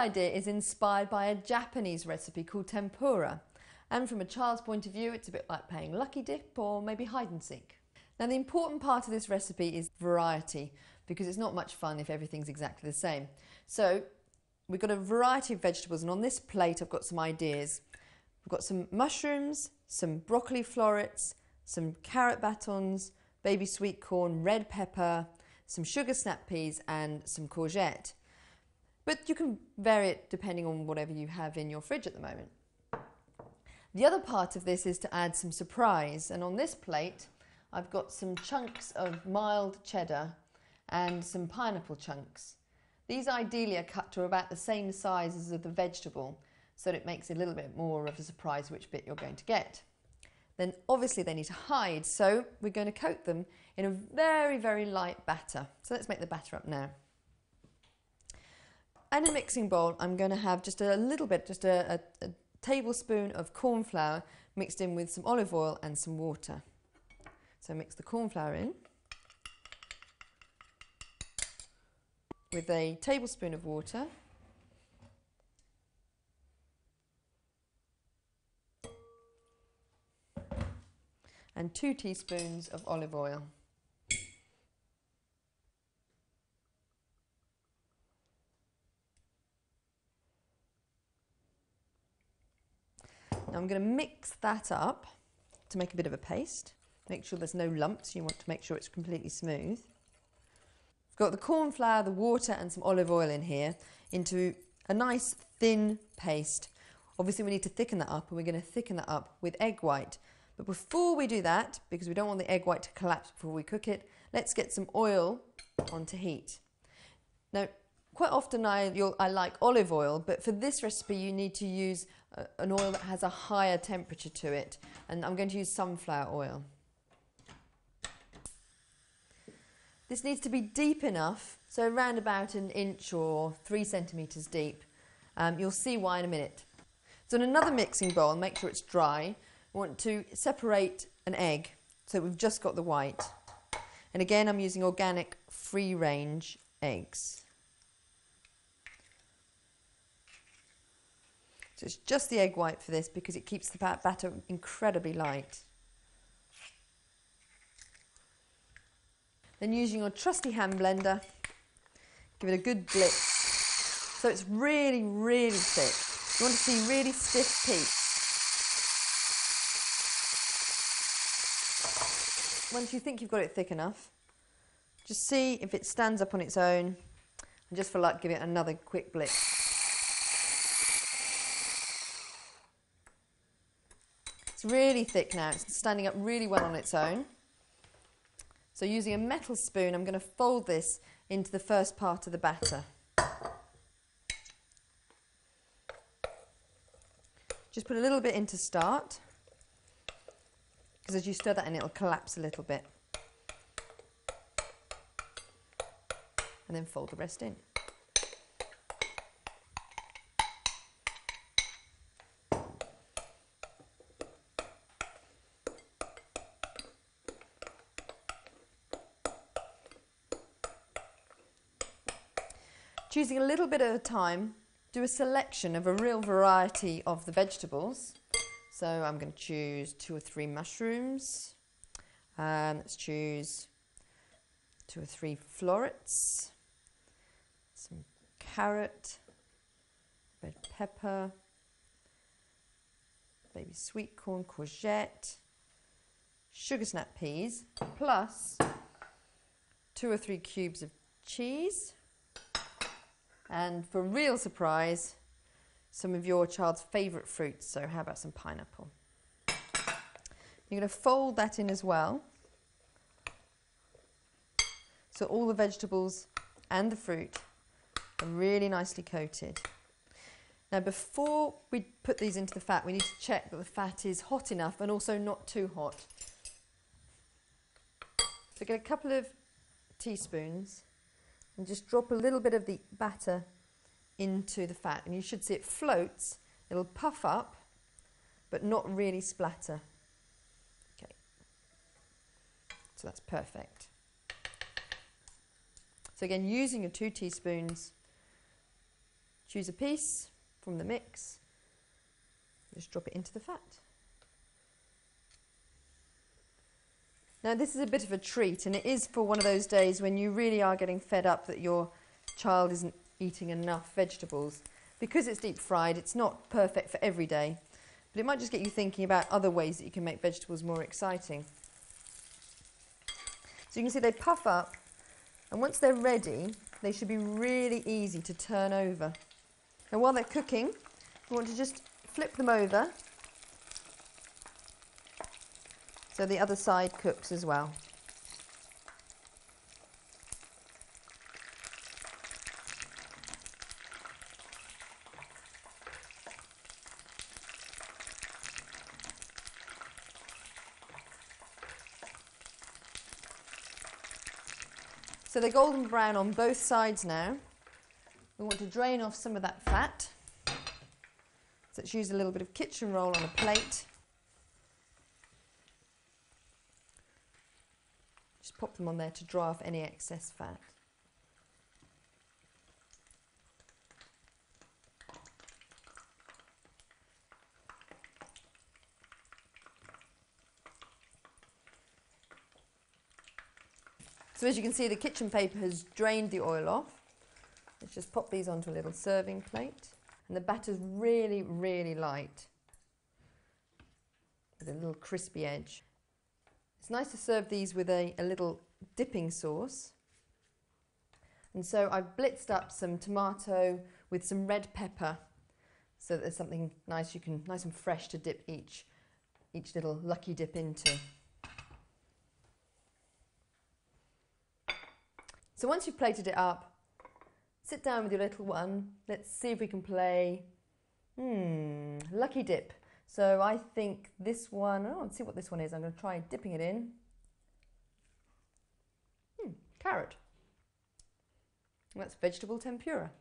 idea is inspired by a Japanese recipe called tempura. And from a child's point of view, it's a bit like playing lucky dip or maybe hide and seek. Now, the important part of this recipe is variety, because it's not much fun if everything's exactly the same. So we've got a variety of vegetables, and on this plate I've got some ideas. We've got some mushrooms, some broccoli florets, some carrot batons, baby sweet corn, red pepper, some sugar snap peas and some courgette. But you can vary it depending on whatever you have in your fridge at the moment. The other part of this is to add some surprise, and on this plate I've got some chunks of mild cheddar and some pineapple chunks. These ideally are cut to about the same size as the vegetable, so that it makes it a little bit more of a surprise which bit you're going to get. Then obviously they need to hide, so we're going to coat them in a very, very light batter. So let's make the batter up now. In a mixing bowl, I'm going to have just a little bit, just a tablespoon of corn flour mixed in with some olive oil and some water. So mix the corn flour in with a tablespoon of water, and 2 teaspoons of olive oil. Now I'm going to mix that up to make a bit of a paste. Make sure there's no lumps. You want to make sure it's completely smooth. I've got the corn flour, the water and some olive oil in here into a nice thin paste. Obviously we need to thicken that up, and we're going to thicken that up with egg white. But before we do that, because we don't want the egg white to collapse before we cook it, let's get some oil onto heat. Now, quite often I like olive oil, but for this recipe you need to use an oil that has a higher temperature to it, and I'm going to use sunflower oil. This needs to be deep enough, so around about 1 inch or 3 centimetres deep. You'll see why in a minute. So in another mixing bowl, make sure it's dry. I want to separate an egg, so we've just got the white. And again, I'm using organic free-range eggs. So it's just the egg white for this because it keeps the batter incredibly light. Then using your trusty hand blender, give it a good blitz. So it's really, really thick. You want to see really stiff peaks. Once you think you've got it thick enough, just see if it stands up on its own, and just for luck give it another quick blitz. It's really thick now, it's standing up really well on its own. So using a metal spoon, I'm going to fold this into the first part of the batter. Just put a little bit in to start, because as you stir that in, it'll collapse a little bit. And then fold the rest in. Choosing a little bit at a time, do a selection of a real variety of the vegetables. So I'm going to choose 2 or 3 mushrooms. Let's choose 2 or 3 florets, some carrot, red pepper, baby sweet corn, courgette, sugar snap peas, plus 2 or 3 cubes of cheese. And for a real surprise, some of your child's favourite fruits, so how about some pineapple? You're going to fold that in as well, so all the vegetables and the fruit are really nicely coated. Now before we put these into the fat, we need to check that the fat is hot enough and also not too hot. So get a couple of teaspoons and just drop a little bit of the batter into the fat, and you should see it floats. It'll puff up but not really splatter. Okay, so that's perfect. So again, using your 2 teaspoons, choose a piece from the mix, just drop it into the fat. Now this is a bit of a treat, and it is for one of those days when you really are getting fed up that your child isn't eating enough vegetables. Because it's deep fried, it's not perfect for every day, but it might just get you thinking about other ways that you can make vegetables more exciting. So you can see they puff up, and once they're ready, they should be really easy to turn over. And while they're cooking, you want to just flip them over so the other side cooks as well. So they're golden brown on both sides now. We want to drain off some of that fat. So let's use a little bit of kitchen roll on a plate. Just pop them on there to dry off any excess fat. So as you can see, the kitchen paper has drained the oil off. Let's just pop these onto a little serving plate. And the batter's really, really light, with a little crispy edge. It's nice to serve these with a little dipping sauce. And so I've blitzed up some tomato with some red pepper, so that there's something nice nice and fresh to dip each little lucky dip into. So once you've plated it up, sit down with your little one. Let's see if we can play lucky dip. So I think this one, let's see what this one is. I'm going to try dipping it in. Carrot. That's vegetable tempura.